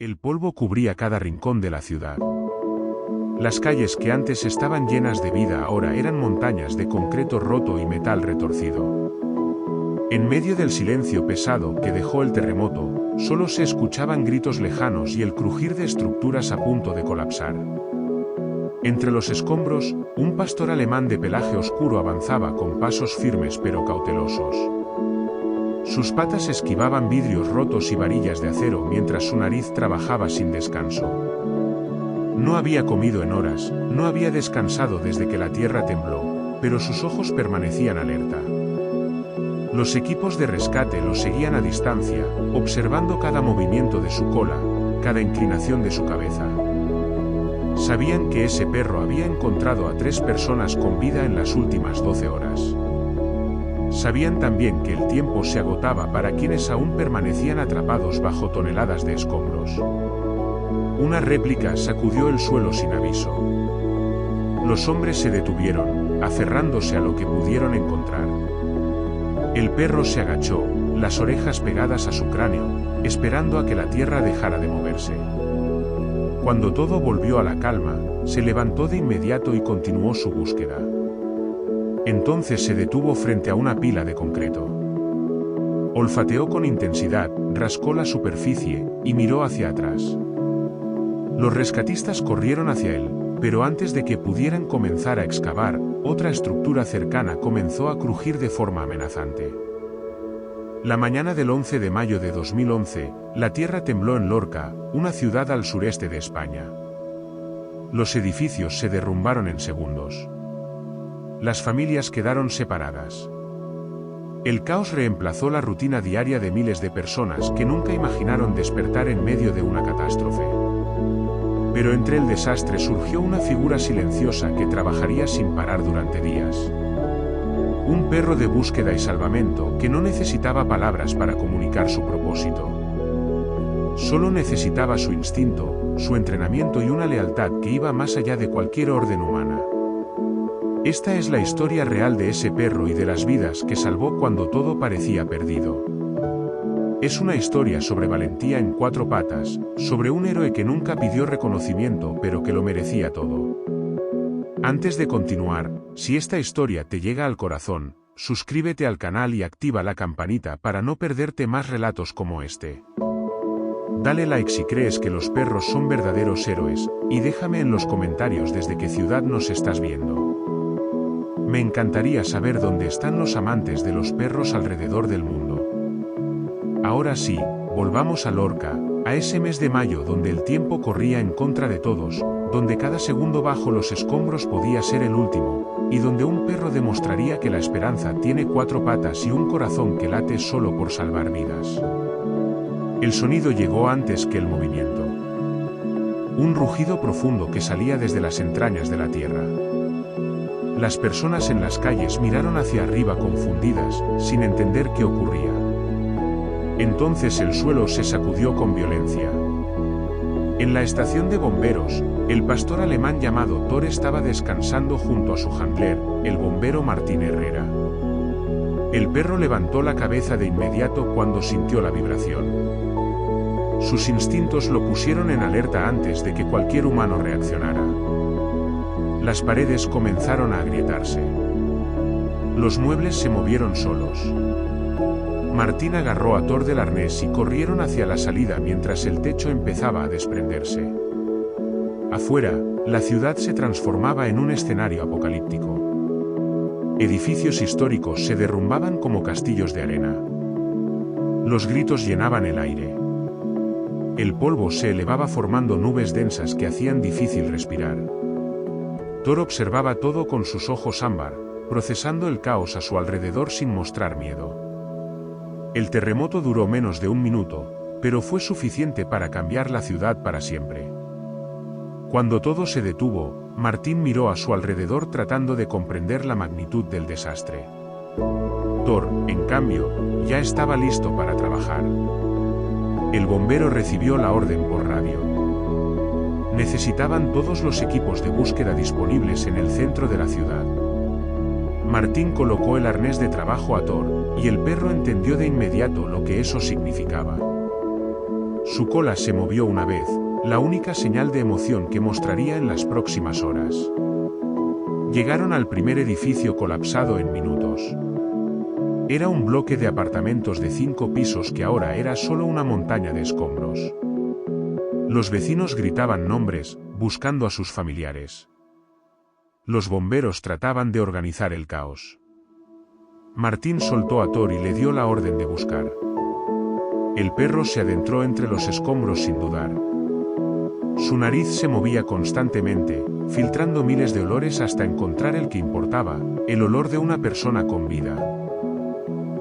El polvo cubría cada rincón de la ciudad. Las calles que antes estaban llenas de vida ahora eran montañas de concreto roto y metal retorcido. En medio del silencio pesado que dejó el terremoto, solo se escuchaban gritos lejanos y el crujir de estructuras a punto de colapsar. Entre los escombros, un pastor alemán de pelaje oscuro avanzaba con pasos firmes pero cautelosos. Sus patas esquivaban vidrios rotos y varillas de acero mientras su nariz trabajaba sin descanso. No había comido en horas, no había descansado desde que la tierra tembló, pero sus ojos permanecían alerta. Los equipos de rescate lo seguían a distancia, observando cada movimiento de su cola, cada inclinación de su cabeza. Sabían que ese perro había encontrado a 3 personas con vida en las últimas 12 horas. Sabían también que el tiempo se agotaba para quienes aún permanecían atrapados bajo toneladas de escombros. Una réplica sacudió el suelo sin aviso. Los hombres se detuvieron, aferrándose a lo que pudieron encontrar. El perro se agachó, las orejas pegadas a su cráneo, esperando a que la tierra dejara de moverse. Cuando todo volvió a la calma, se levantó de inmediato y continuó su búsqueda. Entonces se detuvo frente a una pila de concreto. Olfateó con intensidad, rascó la superficie, y miró hacia atrás. Los rescatistas corrieron hacia él, pero antes de que pudieran comenzar a excavar, otra estructura cercana comenzó a crujir de forma amenazante. La mañana del 11 de mayo de 2011, la tierra tembló en Lorca, una ciudad al sureste de España. Los edificios se derrumbaron en segundos. Las familias quedaron separadas. El caos reemplazó la rutina diaria de miles de personas que nunca imaginaron despertar en medio de una catástrofe. Pero entre el desastre surgió una figura silenciosa que trabajaría sin parar durante días. Un perro de búsqueda y salvamento que no necesitaba palabras para comunicar su propósito. Solo necesitaba su instinto, su entrenamiento y una lealtad que iba más allá de cualquier orden humana. Esta es la historia real de ese perro y de las vidas que salvó cuando todo parecía perdido. Es una historia sobre valentía en 4 patas, sobre un héroe que nunca pidió reconocimiento pero que lo merecía todo. Antes de continuar, si esta historia te llega al corazón, suscríbete al canal y activa la campanita para no perderte más relatos como este. Dale like si crees que los perros son verdaderos héroes, y déjame en los comentarios desde qué ciudad nos estás viendo. Me encantaría saber dónde están los amantes de los perros alrededor del mundo. Ahora sí, volvamos a Lorca, a ese mes de mayo donde el tiempo corría en contra de todos, donde cada segundo bajo los escombros podía ser el último, y donde un perro demostraría que la esperanza tiene 4 patas y un corazón que late solo por salvar vidas. El sonido llegó antes que el movimiento. Un rugido profundo que salía desde las entrañas de la tierra. Las personas en las calles miraron hacia arriba confundidas, sin entender qué ocurría. Entonces el suelo se sacudió con violencia. En la estación de bomberos, el pastor alemán llamado Thor estaba descansando junto a su handler, el bombero Martín Herrera. El perro levantó la cabeza de inmediato cuando sintió la vibración. Sus instintos lo pusieron en alerta antes de que cualquier humano reaccionara. Las paredes comenzaron a agrietarse. Los muebles se movieron solos. Martín agarró a Thor del arnés y corrieron hacia la salida mientras el techo empezaba a desprenderse. Afuera, la ciudad se transformaba en un escenario apocalíptico. Edificios históricos se derrumbaban como castillos de arena. Los gritos llenaban el aire. El polvo se elevaba formando nubes densas que hacían difícil respirar. Thor observaba todo con sus ojos ámbar, procesando el caos a su alrededor sin mostrar miedo. El terremoto duró menos de 1 minuto, pero fue suficiente para cambiar la ciudad para siempre. Cuando todo se detuvo, Martín miró a su alrededor tratando de comprender la magnitud del desastre. Thor, en cambio, ya estaba listo para trabajar. El bombero recibió la orden por radio. Necesitaban todos los equipos de búsqueda disponibles en el centro de la ciudad. Martín colocó el arnés de trabajo a Thor, y el perro entendió de inmediato lo que eso significaba. Su cola se movió una vez, la única señal de emoción que mostraría en las próximas horas. Llegaron al primer edificio colapsado en minutos. Era un bloque de apartamentos de 5 pisos que ahora era solo una montaña de escombros. Los vecinos gritaban nombres, buscando a sus familiares. Los bomberos trataban de organizar el caos. Martín soltó a Thor y le dio la orden de buscar. El perro se adentró entre los escombros sin dudar. Su nariz se movía constantemente, filtrando miles de olores hasta encontrar el que importaba, el olor de una persona con vida.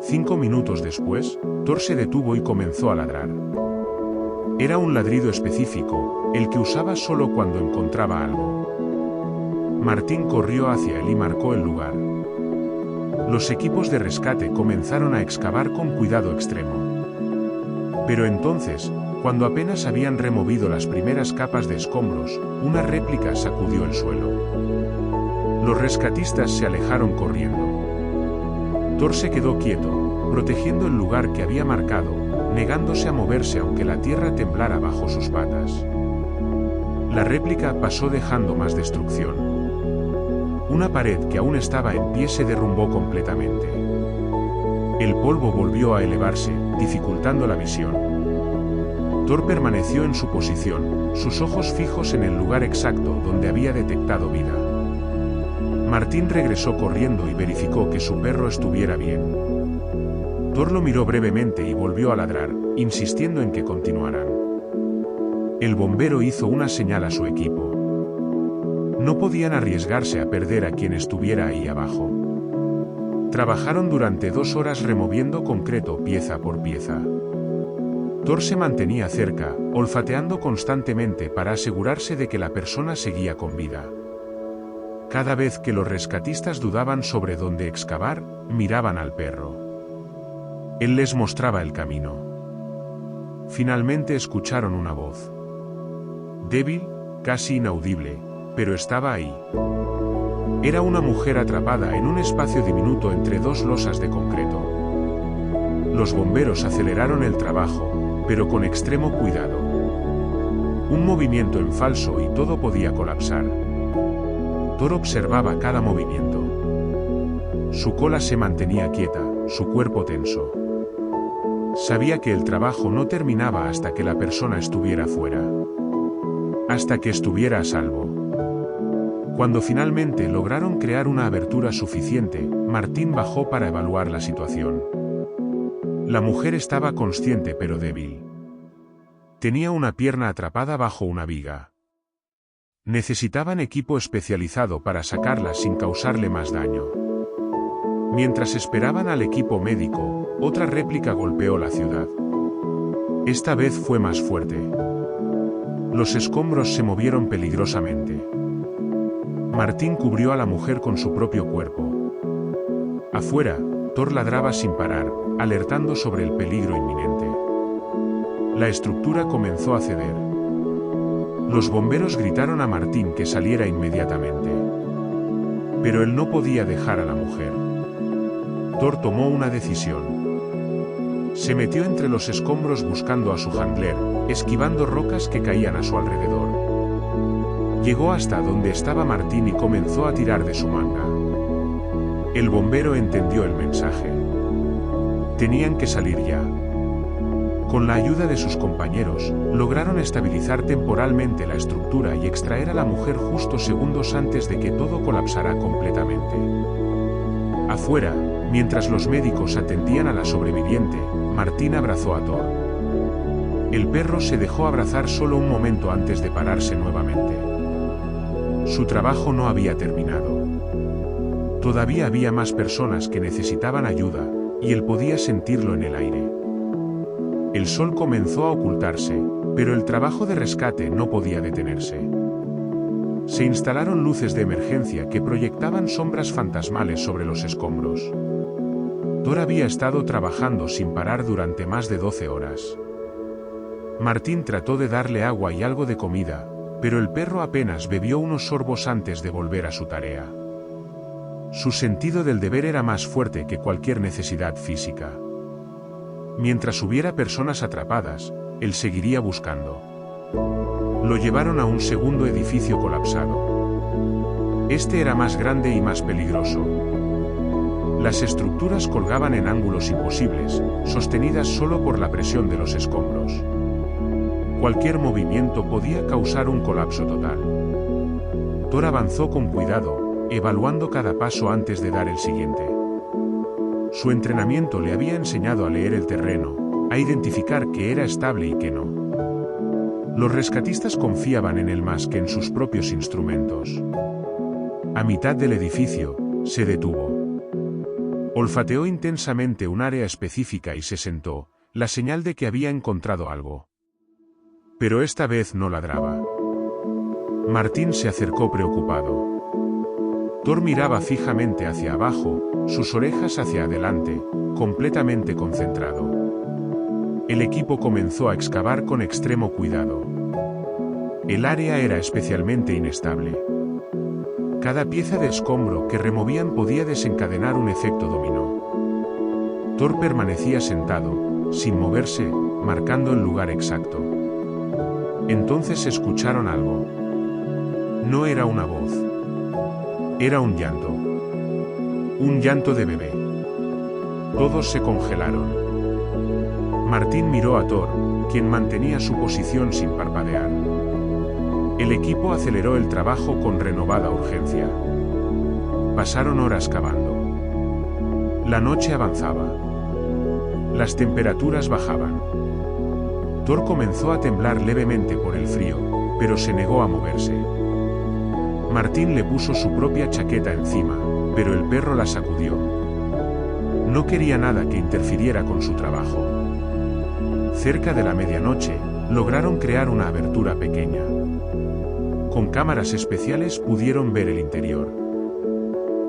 5 minutos después, Thor se detuvo y comenzó a ladrar. Era un ladrido específico, el que usaba solo cuando encontraba algo. Martín corrió hacia él y marcó el lugar. Los equipos de rescate comenzaron a excavar con cuidado extremo. Pero entonces, cuando apenas habían removido las primeras capas de escombros, una réplica sacudió el suelo. Los rescatistas se alejaron corriendo. Thor se quedó quieto, protegiendo el lugar que había marcado, negándose a moverse aunque la tierra temblara bajo sus patas. La réplica pasó dejando más destrucción. Una pared que aún estaba en pie se derrumbó completamente. El polvo volvió a elevarse, dificultando la visión. Thor permaneció en su posición, sus ojos fijos en el lugar exacto donde había detectado vida. Martín regresó corriendo y verificó que su perro estuviera bien. Thor lo miró brevemente y volvió a ladrar, insistiendo en que continuaran. El bombero hizo una señal a su equipo. No podían arriesgarse a perder a quien estuviera ahí abajo. Trabajaron durante 2 horas removiendo concreto pieza por pieza. Thor se mantenía cerca, olfateando constantemente para asegurarse de que la persona seguía con vida. Cada vez que los rescatistas dudaban sobre dónde excavar, miraban al perro. Él les mostraba el camino. Finalmente escucharon una voz. Débil, casi inaudible, pero estaba ahí. Era una mujer atrapada en un espacio diminuto entre 2 losas de concreto. Los bomberos aceleraron el trabajo, pero con extremo cuidado. Un movimiento en falso y todo podía colapsar. Thor observaba cada movimiento. Su cola se mantenía quieta, su cuerpo tenso. Sabía que el trabajo no terminaba hasta que la persona estuviera fuera. Hasta que estuviera a salvo. Cuando finalmente lograron crear una abertura suficiente, Martín bajó para evaluar la situación. La mujer estaba consciente pero débil. Tenía una pierna atrapada bajo una viga. Necesitaban equipo especializado para sacarla sin causarle más daño. Mientras esperaban al equipo médico, otra réplica golpeó la ciudad. Esta vez fue más fuerte. Los escombros se movieron peligrosamente. Martín cubrió a la mujer con su propio cuerpo. Afuera, Thor ladraba sin parar, alertando sobre el peligro inminente. La estructura comenzó a ceder. Los bomberos gritaron a Martín que saliera inmediatamente. Pero él no podía dejar a la mujer. Thor tomó una decisión. Se metió entre los escombros buscando a su handler, esquivando rocas que caían a su alrededor. Llegó hasta donde estaba Martín y comenzó a tirar de su manga. El bombero entendió el mensaje. Tenían que salir ya. Con la ayuda de sus compañeros, lograron estabilizar temporalmente la estructura y extraer a la mujer justo segundos antes de que todo colapsara completamente. Afuera, mientras los médicos atendían a la sobreviviente, Martín abrazó a Thor. El perro se dejó abrazar solo un momento antes de pararse nuevamente. Su trabajo no había terminado. Todavía había más personas que necesitaban ayuda, y él podía sentirlo en el aire. El sol comenzó a ocultarse, pero el trabajo de rescate no podía detenerse. Se instalaron luces de emergencia que proyectaban sombras fantasmales sobre los escombros. Thor había estado trabajando sin parar durante más de 12 horas. Martín trató de darle agua y algo de comida, pero el perro apenas bebió unos sorbos antes de volver a su tarea. Su sentido del deber era más fuerte que cualquier necesidad física. Mientras hubiera personas atrapadas, él seguiría buscando. Lo llevaron a un segundo edificio colapsado. Este era más grande y más peligroso. Las estructuras colgaban en ángulos imposibles, sostenidas solo por la presión de los escombros. Cualquier movimiento podía causar un colapso total. Thor avanzó con cuidado, evaluando cada paso antes de dar el siguiente. Su entrenamiento le había enseñado a leer el terreno, a identificar qué era estable y qué no. Los rescatistas confiaban en él más que en sus propios instrumentos. A mitad del edificio, se detuvo. Olfateó intensamente un área específica y se sentó, la señal de que había encontrado algo. Pero esta vez no ladraba. Martín se acercó preocupado. Thor miraba fijamente hacia abajo, sus orejas hacia adelante, completamente concentrado. El equipo comenzó a excavar con extremo cuidado. El área era especialmente inestable. Cada pieza de escombro que removían podía desencadenar un efecto dominó. Thor permanecía sentado, sin moverse, marcando el lugar exacto. Entonces escucharon algo. No era una voz. Era un llanto. Un llanto de bebé. Todos se congelaron. Martín miró a Thor, quien mantenía su posición sin parpadear. El equipo aceleró el trabajo con renovada urgencia. Pasaron horas cavando. La noche avanzaba. Las temperaturas bajaban. Thor comenzó a temblar levemente por el frío, pero se negó a moverse. Martín le puso su propia chaqueta encima, pero el perro la sacudió. No quería nada que interfiriera con su trabajo. Cerca de la medianoche, lograron crear una abertura pequeña. Con cámaras especiales pudieron ver el interior.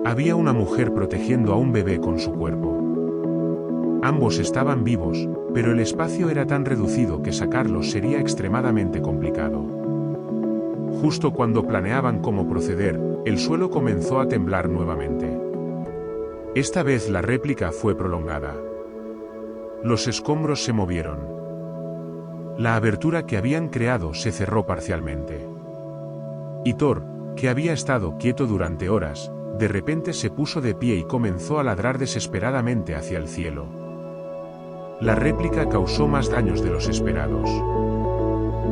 Había una mujer protegiendo a un bebé con su cuerpo. Ambos estaban vivos, pero el espacio era tan reducido que sacarlos sería extremadamente complicado. Justo cuando planeaban cómo proceder, el suelo comenzó a temblar nuevamente. Esta vez la réplica fue prolongada. Los escombros se movieron. La abertura que habían creado se cerró parcialmente. Y Thor, que había estado quieto durante horas, de repente se puso de pie y comenzó a ladrar desesperadamente hacia el cielo. La réplica causó más daños de los esperados.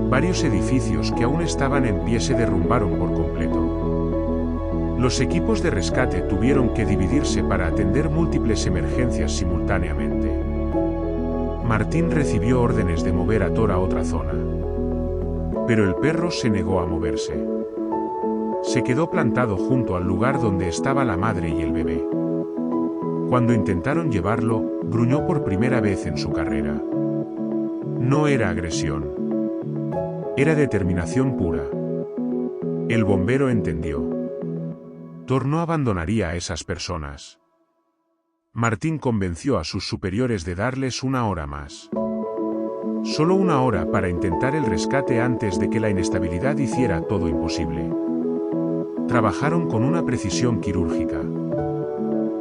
Varios edificios que aún estaban en pie se derrumbaron por completo. Los equipos de rescate tuvieron que dividirse para atender múltiples emergencias simultáneamente. Martín recibió órdenes de mover a Thor a otra zona. Pero el perro se negó a moverse. Se quedó plantado junto al lugar donde estaba la madre y el bebé. Cuando intentaron llevarlo, gruñó por primera vez en su carrera. No era agresión. Era determinación pura. El bombero entendió. Thor no abandonaría a esas personas. Martín convenció a sus superiores de darles una hora más. Solo una hora para intentar el rescate antes de que la inestabilidad hiciera todo imposible. Trabajaron con una precisión quirúrgica.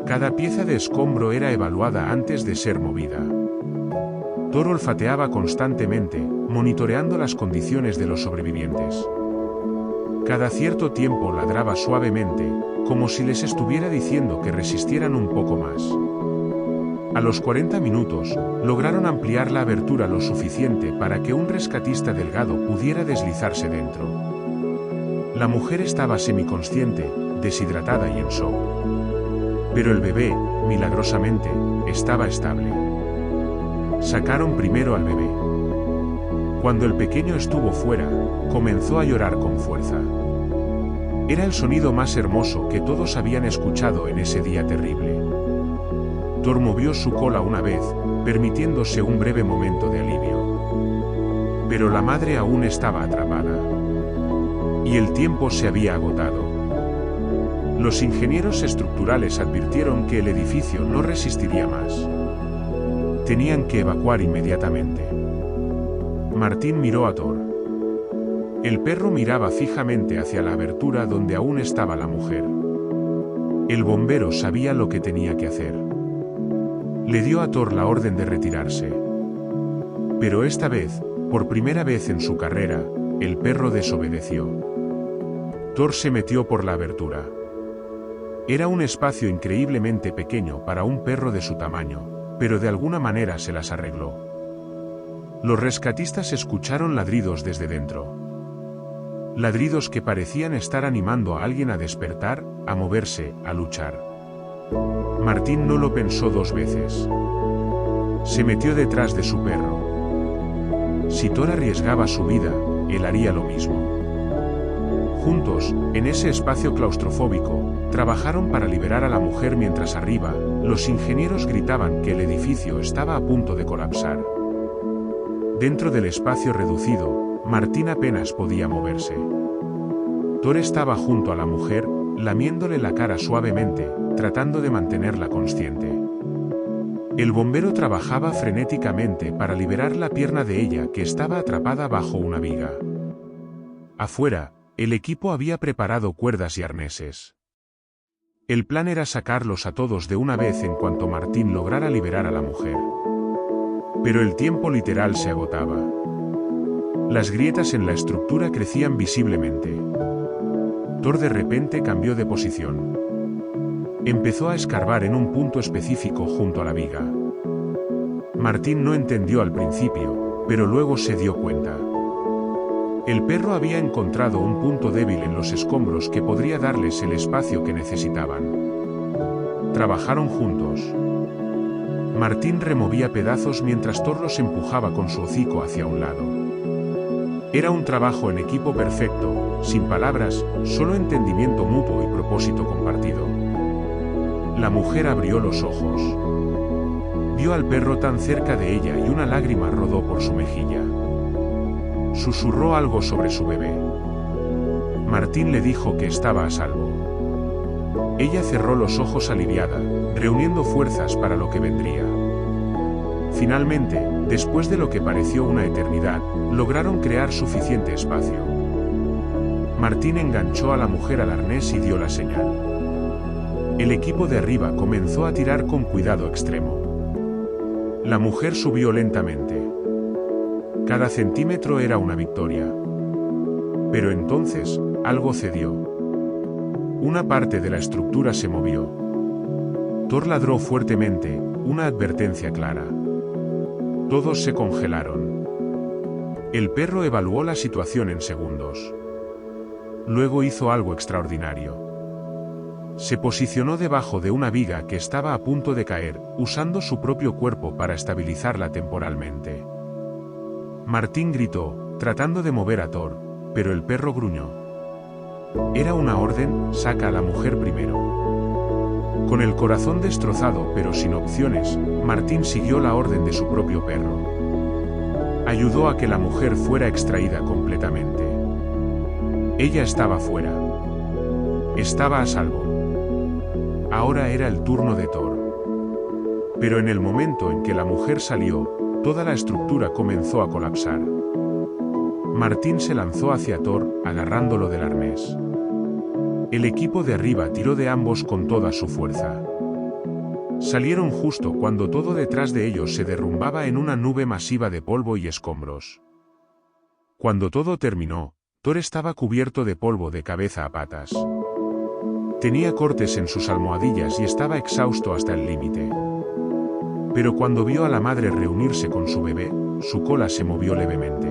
Cada pieza de escombro era evaluada antes de ser movida. Thor olfateaba constantemente, monitoreando las condiciones de los sobrevivientes. Cada cierto tiempo ladraba suavemente, como si les estuviera diciendo que resistieran un poco más. A los 40 minutos, lograron ampliar la abertura lo suficiente para que un rescatista delgado pudiera deslizarse dentro. La mujer estaba semiconsciente, deshidratada y en shock. Pero el bebé, milagrosamente, estaba estable. Sacaron primero al bebé. Cuando el pequeño estuvo fuera, comenzó a llorar con fuerza. Era el sonido más hermoso que todos habían escuchado en ese día terrible. Thor movió su cola una vez, permitiéndose un breve momento de alivio. Pero la madre aún estaba atrapada. Y el tiempo se había agotado. Los ingenieros estructurales advirtieron que el edificio no resistiría más. Tenían que evacuar inmediatamente. Martín miró a Thor. El perro miraba fijamente hacia la abertura donde aún estaba la mujer. El bombero sabía lo que tenía que hacer. Le dio a Thor la orden de retirarse. Pero esta vez, Por primera vez en su carrera, el perro desobedeció. Thor se metió por la abertura. Era un espacio increíblemente pequeño para un perro de su tamaño, pero de alguna manera se las arregló. Los rescatistas escucharon ladridos desde dentro. Ladridos que parecían estar animando a alguien a despertar, a moverse, a luchar. Martín no lo pensó dos veces. Se metió detrás de su perro. Si Thor arriesgaba su vida, él haría lo mismo. Juntos, en ese espacio claustrofóbico, trabajaron para liberar a la mujer mientras arriba, los ingenieros gritaban que el edificio estaba a punto de colapsar. Dentro del espacio reducido, Martín apenas podía moverse. Thor estaba junto a la mujer, lamiéndole la cara suavemente, tratando de mantenerla consciente. El bombero trabajaba frenéticamente para liberar la pierna de ella que estaba atrapada bajo una viga. Afuera, el equipo había preparado cuerdas y arneses. El plan era sacarlos a todos de una vez en cuanto Martín lograra liberar a la mujer. Pero el tiempo literal se agotaba. Las grietas en la estructura crecían visiblemente. Thor de repente cambió de posición. Empezó a escarbar en un punto específico junto a la viga. Martín no entendió al principio, pero luego se dio cuenta. El perro había encontrado un punto débil en los escombros que podría darles el espacio que necesitaban. Trabajaron juntos. Martín removía pedazos mientras Thor los empujaba con su hocico hacia un lado. Era un trabajo en equipo perfecto, sin palabras, solo entendimiento mutuo y propósito compartido. La mujer abrió los ojos. Vio al perro tan cerca de ella y una lágrima rodó por su mejilla. Susurró algo sobre su bebé. Martín le dijo que estaba a salvo. Ella cerró los ojos aliviada, reuniendo fuerzas para lo que vendría. Finalmente, después de lo que pareció una eternidad, lograron crear suficiente espacio. Martín enganchó a la mujer al arnés y dio la señal. El equipo de arriba comenzó a tirar con cuidado extremo. La mujer subió lentamente. Cada centímetro era una victoria. Pero entonces, algo cedió. Una parte de la estructura se movió. Thor ladró fuertemente, una advertencia clara. Todos se congelaron. El perro evaluó la situación en segundos. Luego hizo algo extraordinario. Se posicionó debajo de una viga que estaba a punto de caer, usando su propio cuerpo para estabilizarla temporalmente. Martín gritó, tratando de mover a Thor, pero el perro gruñó. Era una orden, saca a la mujer primero. Con el corazón destrozado pero sin opciones, Martín siguió la orden de su propio perro. Ayudó a que la mujer fuera extraída completamente. Ella estaba fuera. Estaba a salvo. Ahora era el turno de Thor. Pero en el momento en que la mujer salió, toda la estructura comenzó a colapsar. Martín se lanzó hacia Thor, agarrándolo del arnés. El equipo de arriba tiró de ambos con toda su fuerza. Salieron justo cuando todo detrás de ellos se derrumbaba en una nube masiva de polvo y escombros. Cuando todo terminó, Thor estaba cubierto de polvo de cabeza a patas. Tenía cortes en sus almohadillas y estaba exhausto hasta el límite. Pero cuando vio a la madre reunirse con su bebé, su cola se movió levemente.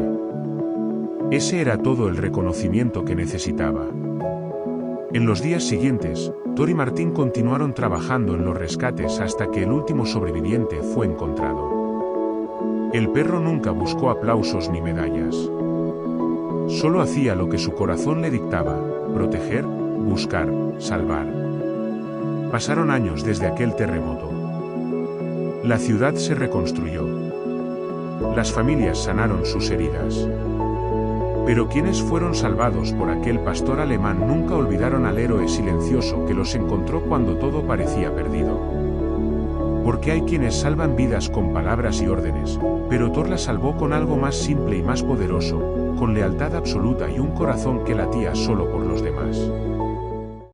Ese era todo el reconocimiento que necesitaba. En los días siguientes, Thor y Martín continuaron trabajando en los rescates hasta que el último sobreviviente fue encontrado. El perro nunca buscó aplausos ni medallas. Solo hacía lo que su corazón le dictaba: proteger, buscar, salvar. Pasaron años desde aquel terremoto. La ciudad se reconstruyó. Las familias sanaron sus heridas. Pero quienes fueron salvados por aquel pastor alemán nunca olvidaron al héroe silencioso que los encontró cuando todo parecía perdido. Porque hay quienes salvan vidas con palabras y órdenes, pero Thor la salvó con algo más simple y más poderoso, con lealtad absoluta y un corazón que latía solo por los demás.